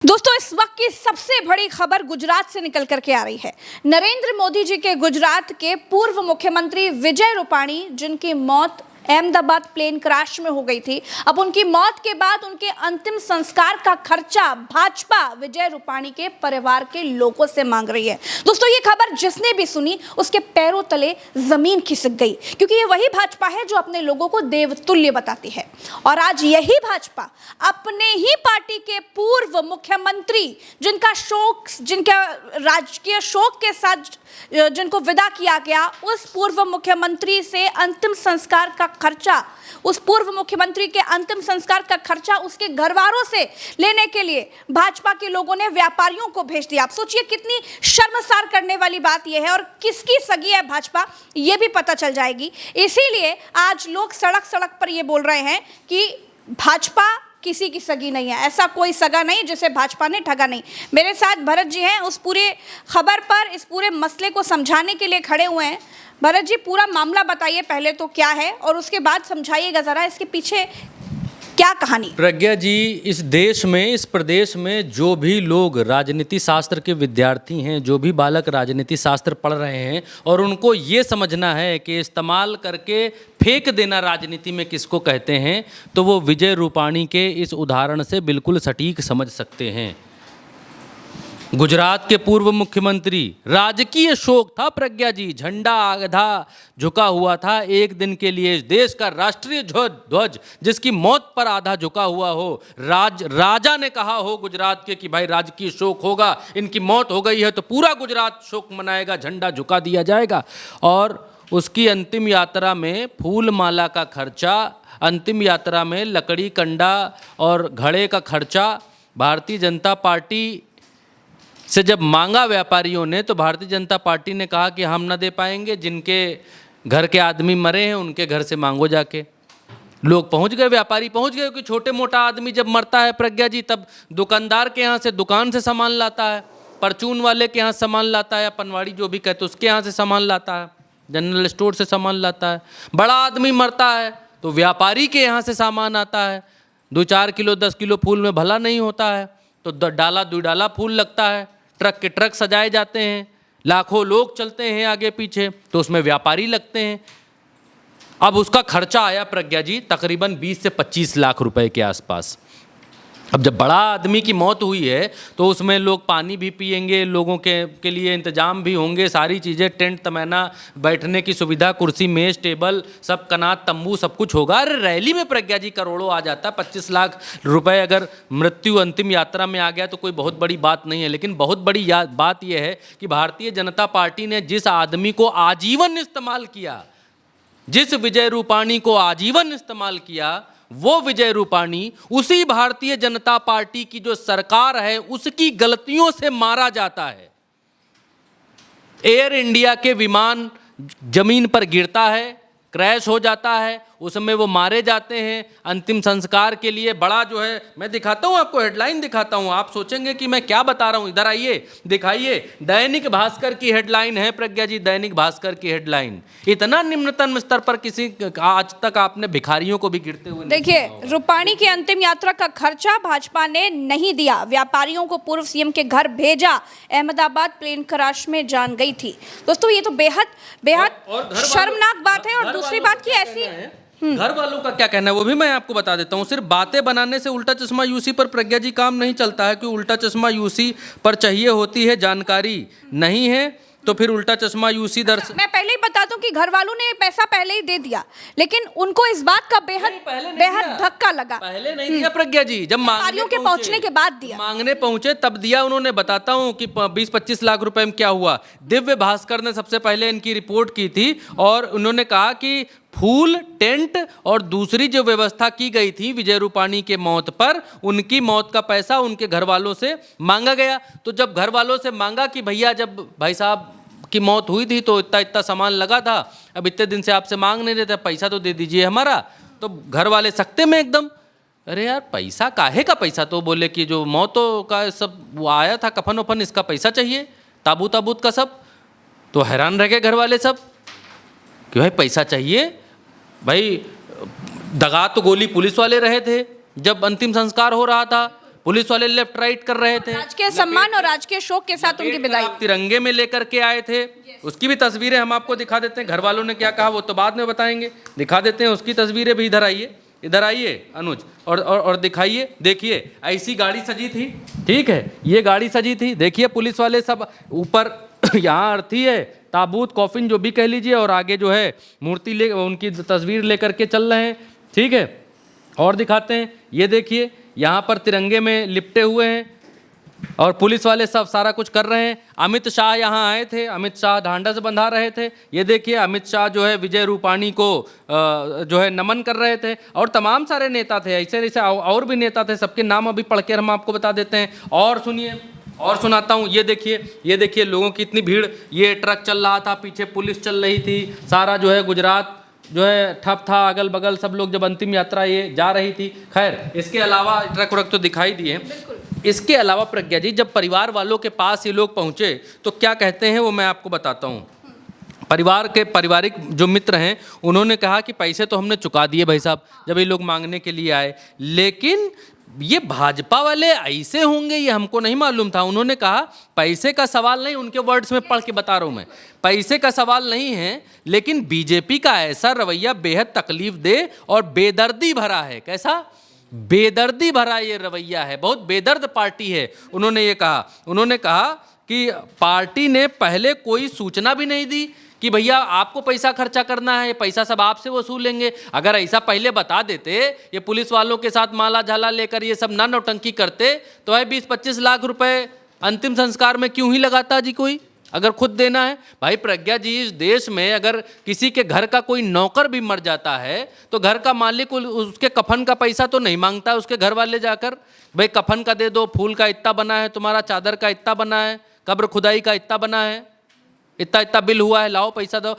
दोस्तों, इस वक्त की सबसे बड़ी खबर गुजरात से निकल करके आ रही है। नरेंद्र मोदी जी के गुजरात के पूर्व मुख्यमंत्री विजय रूपाणी, जिनकी मौत अहमदाबाद प्लेन क्रैश में हो गई थी, अब उनकी मौत के बाद उनके अंतिम संस्कार का खर्चा भाजपा विजय रूपाणी के परिवार के लोगों से मांग रही है। दोस्तों, ये खबर जिसने भी सुनी उसके पैरों तले जमीन खिसक गई, क्योंकि ये वही भाजपा है जो अपने लोगों को देवतुल्य बताती है। और आज यही भाजपा अपने ही पार्टी के पूर्व मुख्यमंत्री, जिनका राजकीय शोक के साथ जिनको विदा किया गया, उस पूर्व मुख्यमंत्री से अंतिम संस्कार का खर्चा, उस पूर्व मुख्यमंत्री के अंतिम संस्कार का खर्चा उसके घरवालों से लेने के लिए भाजपा के लोगों ने व्यापारियों को भेज दिया। आप सोचिए कितनी शर्मसार करने वाली बात यह है, और किसकी सगी है भाजपा ये भी पता चल जाएगी। इसीलिए आज लोग सड़क सड़क पर ये बोल रहे हैं कि भाजपा किसी की सगी नहीं है, ऐसा कोई सगा नहीं जिसे भाजपा ने ठगा नहीं। मेरे साथ भरत जी हैं, उस पूरे खबर पर, इस पूरे मसले को समझाने के लिए खड़े हुए हैं। भरत जी, पूरा मामला बताइए पहले तो क्या है, और उसके बाद समझाइएगा ज़रा इसके पीछे क्या कहानी। प्रज्ञा जी, इस देश में, इस प्रदेश में जो भी लोग राजनीति शास्त्र के विद्यार्थी हैं, जो भी बालक राजनीति शास्त्र पढ़ रहे हैं, और उनको ये समझना है कि इस्तेमाल करके फेंक देना राजनीति में किसको कहते हैं, तो वो विजय रूपाणी के इस उदाहरण से बिल्कुल सटीक समझ सकते हैं। गुजरात के पूर्व मुख्यमंत्री, राजकीय शोक था प्रज्ञा जी, झंडा आधा झुका हुआ था एक दिन के लिए। इस देश का राष्ट्रीय ध्वज जिसकी मौत पर आधा झुका हुआ हो, राजा ने कहा हो गुजरात के कि भाई राजकीय शोक होगा, इनकी मौत हो गई है तो पूरा गुजरात शोक मनाएगा, झंडा झुका दिया जाएगा। और उसकी अंतिम यात्रा में फूल माला का खर्चा, अंतिम यात्रा में लकड़ी कंडा और घड़े का खर्चा भारतीय जनता पार्टी से जब मांगा व्यापारियों ने, तो भारतीय जनता पार्टी ने कहा कि हम ना दे पाएंगे, जिनके घर के आदमी मरे हैं उनके घर से मांगो जाके। लोग पहुंच गए, व्यापारी पहुंच गए, क्योंकि छोटे मोटा आदमी जब मरता है प्रज्ञा जी, तब दुकानदार के यहाँ से दुकान से सामान लाता है, परचून वाले के यहाँ सामान लाता है, या पनवाड़ी जो भी कहते उसके यहाँ से सामान लाता है, जनरल स्टोर से सामान लाता है। बड़ा आदमी मरता है तो व्यापारी के यहाँ से सामान आता है। 2-4 किलो 10 किलो फूल में भला नहीं होता है, तो डाला 2 डाला फूल लगता है, ट्रक के ट्रक सजाए जाते हैं, लाखों लोग चलते हैं आगे पीछे, तो उसमें व्यापारी लगते हैं। अब उसका खर्चा आया प्रज्ञा जी तकरीबन 20 से 25 लाख रुपए के आसपास। अब जब बड़ा आदमी की मौत हुई है तो उसमें लोग पानी भी पिएंगे, लोगों के लिए इंतजाम भी होंगे, सारी चीज़ें, टेंट तमैना, बैठने की सुविधा, कुर्सी मेज टेबल, सब कनात तंबू सब कुछ होगा। अरे रैली में प्रज्ञा जी करोड़ों आ जाता। 25 लाख रुपए अगर मृत्यु अंतिम यात्रा में आ गया तो कोई बहुत बड़ी बात नहीं है। लेकिन बहुत बड़ी बात यह है कि भारतीय जनता पार्टी ने जिस आदमी को आजीवन इस्तेमाल किया, जिस विजय रूपाणी को आजीवन इस्तेमाल किया, वो विजय रूपाणी उसी भारतीय जनता पार्टी की जो सरकार है उसकी गलतियों से मारा जाता है। एयर इंडिया के विमान जमीन पर गिरता है, क्रैश हो जाता है, उसमें वो मारे जाते हैं। अंतिम संस्कार के लिए बड़ा जो है, मैं दिखाता हूँ आपको, हेडलाइन दिखाता हूँ, आप सोचेंगे कि मैं क्या बता रहा हूँ। इधर आइए, दिखाइए, दैनिक भास्कर की हेडलाइन है प्रज्ञा जी, दैनिक भास्कर की हेडलाइन। इतना निम्नतम स्तर पर किसी आज तक आपने भिखारियों को भी गिरते हुए देखिए, रूपाणी की अंतिम यात्रा का खर्चा भाजपा ने नहीं दिया, व्यापारियों को पूर्व सीएम के घर भेजा, अहमदाबाद प्लेन क्रैश में जान गई थी। दोस्तों, ये तो बेहद बेहद शर्मनाक बात है। और दूसरी बात की ऐसी घर वालों का क्या कहना है वो भी मैं आपको बता देता हूँ। सिर्फ बातें बनाने से उल्टा चश्मा यूसी पर प्रज्ञा जी काम नहीं चलता है, कि उल्टा चश्मा यूसी पर चाहिए होती है जानकारी, नहीं है तो फिर उल्टा चश्मा यूसी मैं पहले ही बता दूं कि घर वालों ने पैसा पहले ही दे दिया, लेकिन उनको इस बात का बेहद धक्का लगा। पहले नहीं दिया प्रज्ञा जी, जब व्यापारियों के पहुंचने के बाद दिया, मांगने पहुंचे तब दिया उन्होंने। बताता हूं कि 20-25 लाख रुपए में क्या हुआ। दिव्य भास्कर ने सबसे पहले इनकी रिपोर्ट की थी, और उन्होंने कहा कि फूल, टेंट और दूसरी जो व्यवस्था की गई थी विजय रूपाणी के मौत पर, उनकी मौत का पैसा उनके घर वालों से मांगा गया। तो जब घर वालों से मांगा कि भैया, जब भाई साहब की मौत हुई थी तो इतना इतना सामान लगा था, अब इतने दिन से आपसे मांग नहीं रहे थे, पैसा तो दे दीजिए हमारा। तो घर वाले सख्ते में एकदम, अरे यार पैसा काहे का पैसा, तो बोले कि जो मौतों का सब वो आया था, कफन वफन, इसका पैसा चाहिए, ताबूत ताबूत का सब। तो हैरान रह गए घर वाले सब कि भाई पैसा चाहिए। भाई दगा तो गोली पुलिस वाले रहे थे जब अंतिम संस्कार हो रहा था, पुलिस वाले लेफ्ट राइट कर रहे थे, राजकीय सम्मान और राजकीय शोक के साथ उनकी विदाई। आप तिरंगे में लेकर के आए थे, उसकी भी तस्वीरें हम आपको दिखा देते हैं। घर वालों ने क्या कहा वो तो बाद में बताएंगे, दिखा देते हैं उसकी तस्वीरें भी। इधर आइए अनुज, और दिखाइए। देखिए ऐसी गाड़ी सजी थी, ठीक है, ये गाड़ी सजी थी। देखिए पुलिस वाले सब ऊपर यहाँ अर्थी है, ताबूत, कॉफिन जो भी कह लीजिए, और आगे जो है मूर्ति ले, उनकी तस्वीर लेकर के चल रहे हैं, ठीक है। और दिखाते हैं, ये देखिए यहाँ पर तिरंगे में लिपटे हुए हैं और पुलिस वाले सब सारा कुछ कर रहे हैं। अमित शाह यहाँ आए थे, अमित शाह ढांढस बंधा रहे थे। ये देखिए अमित शाह जो है विजय रूपाणी को जो है नमन कर रहे थे, और तमाम सारे नेता थे, ऐसे ऐसे और भी नेता थे, सबके नाम अभी पढ़ के हम आपको बता देते हैं। और सुनिए, और सुनाता हूँ। ये देखिए लोगों की इतनी भीड़, ये ट्रक चल रहा था, पीछे पुलिस चल रही थी, सारा जो है गुजरात जो है ठप था, अगल बगल सब लोग जब अंतिम यात्रा ये जा रही थी। खैर इसके अलावा ट्रक व्रक तो दिखाई दिए। इसके अलावा प्रज्ञा जी, जब परिवार वालों के पास ये लोग पहुंचे तो क्या कहते हैं वो मैं आपको बताता हूं। पारिवारिक जो मित्र हैं उन्होंने कहा कि पैसे तो हमने चुका दिए भाई साहब, जब ये लोग मांगने के लिए आए, लेकिन ये भाजपा वाले ऐसे होंगे ये हमको नहीं मालूम था। उन्होंने कहा पैसे का सवाल नहीं, उनके वर्ड्स में पढ़ के बता रहा हूं मैं, पैसे का सवाल नहीं है, लेकिन बीजेपी का ऐसा रवैया बेहद तकलीफ दे और बेदर्दी भरा है। कैसा बेदर्दी भरा ये रवैया है, बहुत बेदर्द पार्टी है। उन्होंने कहा कि पार्टी ने पहले कोई सूचना भी नहीं दी कि भैया आपको पैसा खर्चा करना है, पैसा सब आपसे वसूलेंगे। अगर ऐसा पहले बता देते, ये पुलिस वालों के साथ माला झाला लेकर ये सब ना नौटंकी करते, तो है 20-25 लाख रुपए अंतिम संस्कार में क्यों ही लगाता जी कोई, अगर खुद देना है। भाई प्रज्ञा जी, इस देश में अगर किसी के घर का कोई नौकर भी मर जाता है तो घर का मालिक उसके कफन का पैसा तो नहीं मांगता उसके घर वाले जाकर, भाई कफन का दे दो, फूल का इतना बना है तुम्हारा, चादर का इतना बना है, कब्र खुदाई का इतना बना है, इतना इतना बिल हुआ है, लाओ पैसा दो।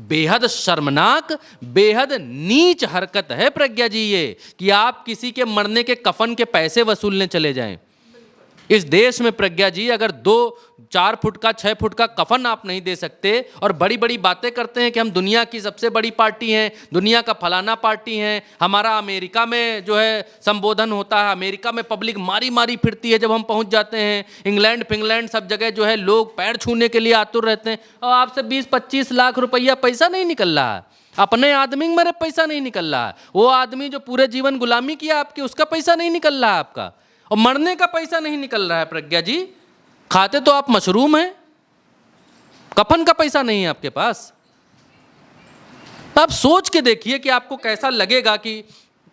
बेहद शर्मनाक, बेहद नीच हरकत है प्रज्ञा जी ये, कि आप किसी के मरने के कफन के पैसे वसूलने चले जाएं। इस देश में प्रज्ञा जी अगर 2-4 फुट का 6 फुट का कफन आप नहीं दे सकते और बड़ी बड़ी बातें करते हैं कि हम दुनिया की सबसे बड़ी पार्टी हैं, दुनिया का फलाना पार्टी हैं, हमारा अमेरिका में जो है संबोधन होता है, अमेरिका में पब्लिक मारी मारी फिरती है जब हम पहुंच जाते हैं, इंग्लैंड फिंगलैंड सब जगह जो है लोग पैर छूने के लिए आतुर रहते हैं, और आपसे 20-25 लाख रुपया पैसा नहीं निकल रहा है, अपने आदमी मेरे पैसा नहीं निकल रहा है, वो आदमी जो पूरे जीवन गुलामी किया आपकी उसका पैसा नहीं निकल रहा है आपका, और मरने का पैसा नहीं निकल रहा है प्रज्ञा जी। खाते तो आप मशरूम हैं, कफन का पैसा नहीं है आपके पास। आप सोच के देखिए कि आपको कैसा लगेगा कि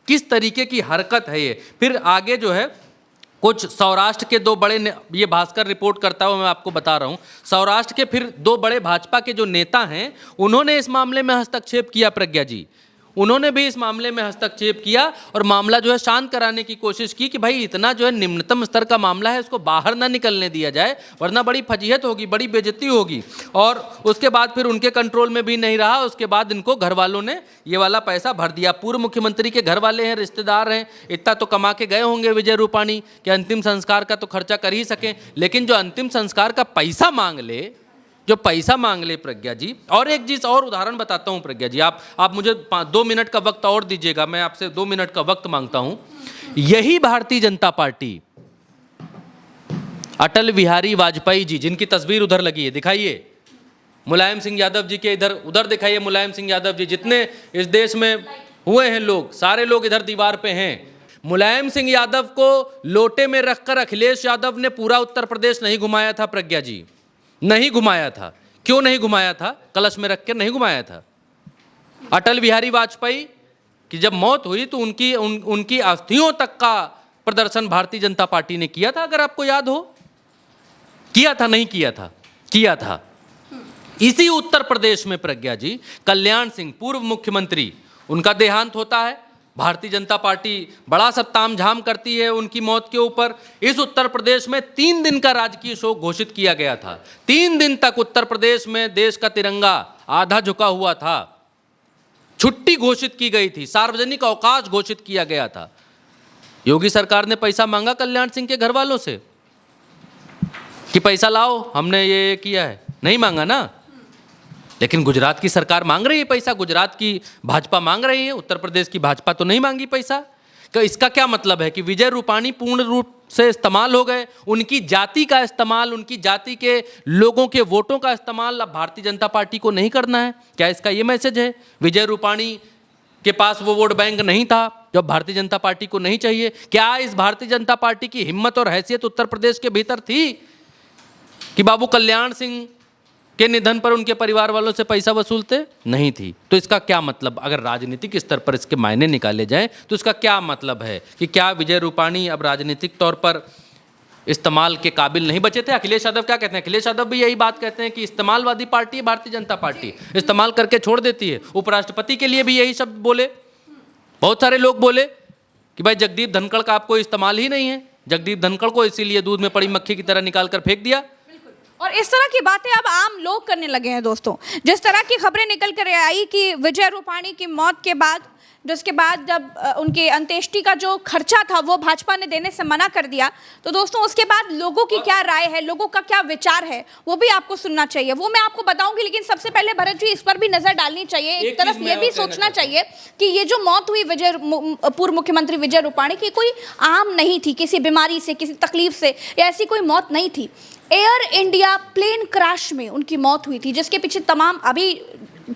किस तरीके की हरकत है ये। फिर आगे जो है कुछ सौराष्ट्र के 2 बड़े, ये भास्कर रिपोर्ट करता हुआ मैं आपको बता रहा हूं, सौराष्ट्र के फिर 2 बड़े भाजपा के जो नेता हैं उन्होंने इस मामले में हस्तक्षेप किया प्रज्ञा जी, उन्होंने भी इस मामले में हस्तक्षेप किया और मामला जो है शांत कराने की कोशिश की कि भाई इतना जो है निम्नतम स्तर का मामला है, इसको बाहर ना निकलने दिया जाए वरना बड़ी फजीहत होगी, बड़ी बेइज्जती होगी। और उसके बाद फिर उनके कंट्रोल में भी नहीं रहा, उसके बाद इनको घर वालों ने ये वाला पैसा भर दिया। पूर्व मुख्यमंत्री के घर वाले हैं, रिश्तेदार हैं, इतना तो कमा के गए होंगे विजय रूपाणी कि अंतिम संस्कार का तो खर्चा कर ही सकें, लेकिन जो अंतिम संस्कार का पैसा मांग ले, जो पैसा मांग ले प्रज्ञा जी। और एक चीज और उदाहरण बताता हूं प्रज्ञा जी, आप मुझे 2 मिनट का वक्त और दीजिएगा, मैं आपसे 2 मिनट का वक्त मांगता हूं। यही भारतीय जनता पार्टी, अटल बिहारी वाजपेयी जी, जिनकी तस्वीर उधर लगी है, दिखाइए, मुलायम सिंह यादव जी के इधर उधर दिखाइए, मुलायम सिंह यादव जी, जितने इस देश में हुए हैं लोग, सारे लोग इधर दीवार पे हैं। मुलायम सिंह यादव को लोटे में रखकर अखिलेश यादव ने पूरा उत्तर प्रदेश नहीं घुमाया था प्रज्ञा जी, नहीं घुमाया था। क्यों नहीं घुमाया था? कलश में रख के नहीं घुमाया था। अटल बिहारी वाजपेयी की जब मौत हुई तो उनकी अस्थियों तक का प्रदर्शन भारतीय जनता पार्टी ने किया था, अगर आपको याद हो। किया था नहीं किया था? किया था। इसी उत्तर प्रदेश में प्रज्ञा जी, कल्याण सिंह पूर्व मुख्यमंत्री, उनका देहांत होता है, भारतीय जनता पार्टी बड़ा सा तामझाम करती है उनकी मौत के ऊपर। इस उत्तर प्रदेश में 3 दिन का राजकीय शोक घोषित किया गया था। 3 दिन तक उत्तर प्रदेश में देश का तिरंगा आधा झुका हुआ था, छुट्टी घोषित की गई थी, सार्वजनिक अवकाश घोषित किया गया था। योगी सरकार ने पैसा मांगा कल्याण सिंह के घर वालों से कि पैसा लाओ, हमने ये किया है, नहीं मांगा ना। लेकिन गुजरात की सरकार मांग रही है पैसा, गुजरात की भाजपा मांग रही है, उत्तर प्रदेश की भाजपा तो नहीं मांगी पैसा। तो इसका क्या मतलब है कि विजय रूपाणी पूर्ण रूप से इस्तेमाल हो गए, उनकी जाति का इस्तेमाल, उनकी जाति के लोगों के वोटों का इस्तेमाल अब भारतीय जनता पार्टी को नहीं करना है। क्या इसका ये मैसेज है? विजय रूपाणी के पास वो वोट बैंक नहीं था जो भारतीय जनता पार्टी को नहीं चाहिए। क्या इस भारतीय जनता पार्टी की हिम्मत और हैसियत उत्तर प्रदेश के भीतर थी कि बाबू कल्याण सिंह के निधन पर उनके परिवार वालों से पैसा वसूलते? नहीं थी। तो इसका क्या मतलब, अगर राजनीतिक स्तर पर इसके मायने निकाले जाएं तो इसका क्या मतलब है कि क्या विजय रूपाणी अब राजनीतिक तौर पर इस्तेमाल के काबिल नहीं बचे थे? अखिलेश यादव क्या कहते हैं? अखिलेश यादव भी यही बात कहते हैं कि इस्तेमालवादी पार्टी है भारतीय जनता पार्टी, इस्तेमाल करके छोड़ देती है। उपराष्ट्रपति के लिए भी यही शब्द बोले, बहुत सारे लोग बोले कि भाई जगदीप धनखड़ का आपको इस्तेमाल ही नहीं है, जगदीप धनखड़ को इसीलिए दूध में पड़ी मक्खी की तरह निकाल कर फेंक दिया। और इस तरह की बातें अब आम लोग करने लगे हैं दोस्तों। जिस तरह की खबरें निकल कर आई कि विजय रूपाणी की मौत के बाद, जिसके बाद जब उनके अंत्येष्टि का जो खर्चा था वो भाजपा ने देने से मना कर दिया, तो दोस्तों उसके बाद लोगों की क्या राय है, लोगों का क्या विचार है, वो भी आपको सुनना चाहिए, वो मैं आपको बताऊंगी। लेकिन सबसे पहले भरत जी, इस पर भी नजर डालनी चाहिए। एक तरफ ये भी सोचना चाहिए कि ये जो मौत हुई पूर्व मुख्यमंत्री विजय रूपाणी की, कोई आम नहीं थी, किसी बीमारी से, किसी तकलीफ से, या ऐसी कोई मौत नहीं थी। एयर इंडिया प्लेन क्रैश में उनकी मौत हुई थी, जिसके पीछे तमाम, अभी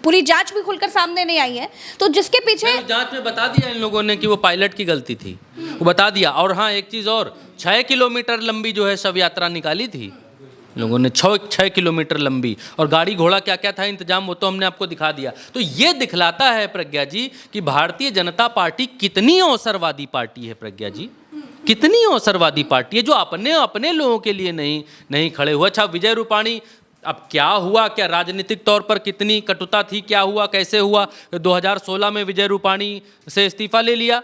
पूरी जांच भी खुलकर सामने नहीं आई है, तो जिसके पीछे जांच में बता दिया इन लोगों ने कि वो पायलट की गलती थी, वो बता दिया। और हाँ, एक चीज़ और, 6 किलोमीटर लंबी जो है शव यात्रा निकाली थी लोगों ने, 6 किलोमीटर लंबी, और गाड़ी घोड़ा क्या क्या था इंतजाम, वो तो हमने आपको दिखा दिया। तो ये दिखलाता है प्रज्ञा जी कि भारतीय जनता पार्टी कितनी अवसरवादी पार्टी है। प्रज्ञा जी, कितनी अवसरवादी पार्टी है जो अपने लोगों के लिए नहीं खड़े हुए। अच्छा, विजय रूपाणी, अब क्या हुआ, क्या राजनीतिक तौर पर कितनी कटुता थी, क्या हुआ, कैसे हुआ? 2016 में विजय रूपाणी से इस्तीफा ले लिया,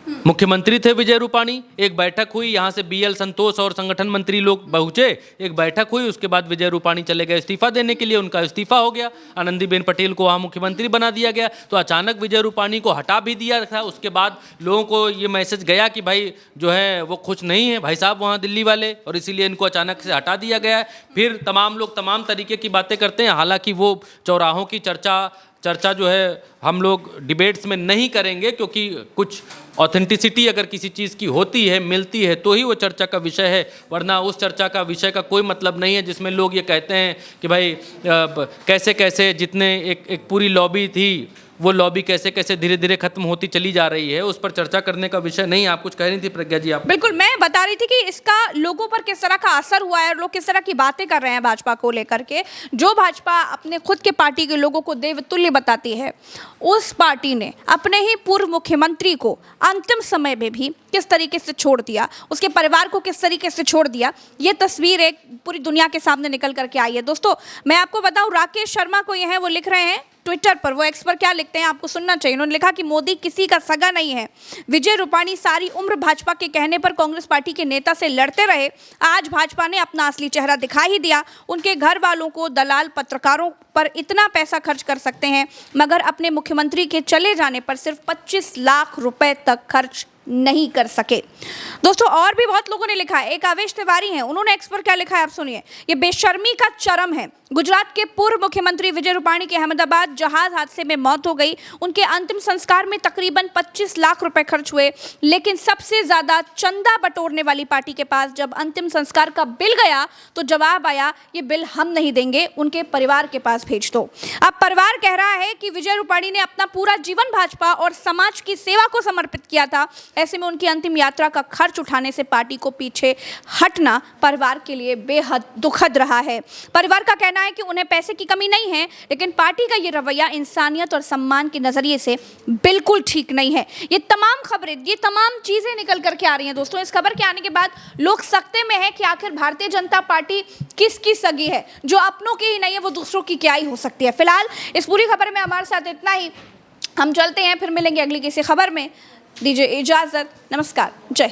मुख्यमंत्री थे विजय रूपाणी, एक बैठक हुई, यहाँ से BL संतोष और संगठन मंत्री लोग पहुंचे, एक बैठक हुई, उसके बाद विजय रूपाणी चले गए इस्तीफा देने के लिए, उनका इस्तीफा हो गया, आनंदीबेन पटेल को वहाँ मुख्यमंत्री बना दिया गया। तो अचानक विजय रूपाणी को हटा भी दिया था। उसके बाद लोगों को ये मैसेज गया कि भाई जो है वो खुश नहीं है भाई साहब वहाँ दिल्ली वाले, और इसीलिए इनको अचानक से हटा दिया गया है। फिर तमाम लोग तमाम तरीके की बातें करते हैं। हालांकि वो चौराहों की चर्चा जो है हम लोग डिबेट्स में नहीं करेंगे, क्योंकि कुछ ऑथेंटिसिटी अगर किसी चीज़ की होती है, मिलती है, तो ही वो चर्चा का विषय है, वरना उस चर्चा का विषय का कोई मतलब नहीं है जिसमें लोग ये कहते हैं कि भाई कैसे कैसे जितने एक पूरी लॉबी थी, वो लॉबी कैसे कैसे धीरे धीरे खत्म होती चली जा रही है, उस पर चर्चा करने का विषय नहीं। आप कुछ कह रही थी प्रज्ञा जी? आप बिल्कुल, मैं बता रही थी कि इसका लोगों पर किस तरह का असर हुआ है और लोग किस तरह की बातें कर रहे हैं भाजपा को लेकर के। जो भाजपा अपने खुद के पार्टी के लोगों को देवतुल्य बताती है, उस पार्टी ने अपने ही पूर्व मुख्यमंत्री को अंतिम समय में भी किस तरीके से छोड़ दिया, उसके परिवार को किस तरीके से छोड़ दिया, ये तस्वीर एक पूरी दुनिया के सामने निकल करके आई है। दोस्तों, मैं आपको बताऊं, राकेश शर्मा को ये है, वो लिख रहे हैं ट्विटर पर, वो एक्स पर क्या लिखते हैं आपको सुनना चाहिए। उन्होंने लिखा कि मोदी किसी का सगा नहीं है। विजय रूपाणी सारी उम्र भाजपा के कहने पर कांग्रेस पार्टी के नेता से लड़ते रहे, आज भाजपा ने अपना असली चेहरा दिखा ही दिया। उनके घर वालों को, दलाल पत्रकारों पर इतना पैसा खर्च कर सकते हैं, मगर अपने मुख्यमंत्री के चले जाने पर सिर्फ 25 लाख रुपए तक खर्च नहीं कर सके। दोस्तों, और भी बहुत लोगों ने लिखा है। एक आवेश तिवारी हैं, उन्होंने एक्स पर क्या लिखा है आप सुनिए। ये बेशर्मी का चरम है। गुजरात के पूर्व मुख्यमंत्री विजय रूपाणी की अहमदाबाद जहाज हादसे में मौत हो गई। उनके अंतिम संस्कार में तकरीबन 25 लाख रुपए खर्च हुए, लेकिन सबसे ज्यादा चंदा बटोरने वाली पार्टी के पास जब अंतिम संस्कार का बिल गया तो जवाब आया, ये बिल हम नहीं देंगे, उनके परिवार के पास भेज दो। अब परिवार कह रहा है कि विजय रूपाणी ने अपना पूरा जीवन भाजपा और समाज की सेवा को समर्पित किया था, ऐसे में उनकी अंतिम यात्रा का खर्च उठाने से पार्टी को पीछे हटना परिवार के लिए बेहद दुखद रहा है। परिवार का कहना है कि उन्हें पैसे की कमी नहीं है, लेकिन पार्टी का ये रवैया इंसानियत और सम्मान के नजरिए से बिल्कुल ठीक नहीं है। ये तमाम खबरें, ये तमाम चीजें निकल करके आ रही हैं दोस्तों। इस खबर के आने के बाद लोग सकते में है कि आखिर भारतीय जनता पार्टी किसकी सगी है, जो अपनों की ही नहीं है वो दूसरों की क्या ही हो सकती है। फिलहाल इस पूरी खबर में हमारे साथ इतना ही, हम चलते हैं, फिर मिलेंगे अगली किसी खबर में। दीजिए इजाजत, नमस्कार, जय।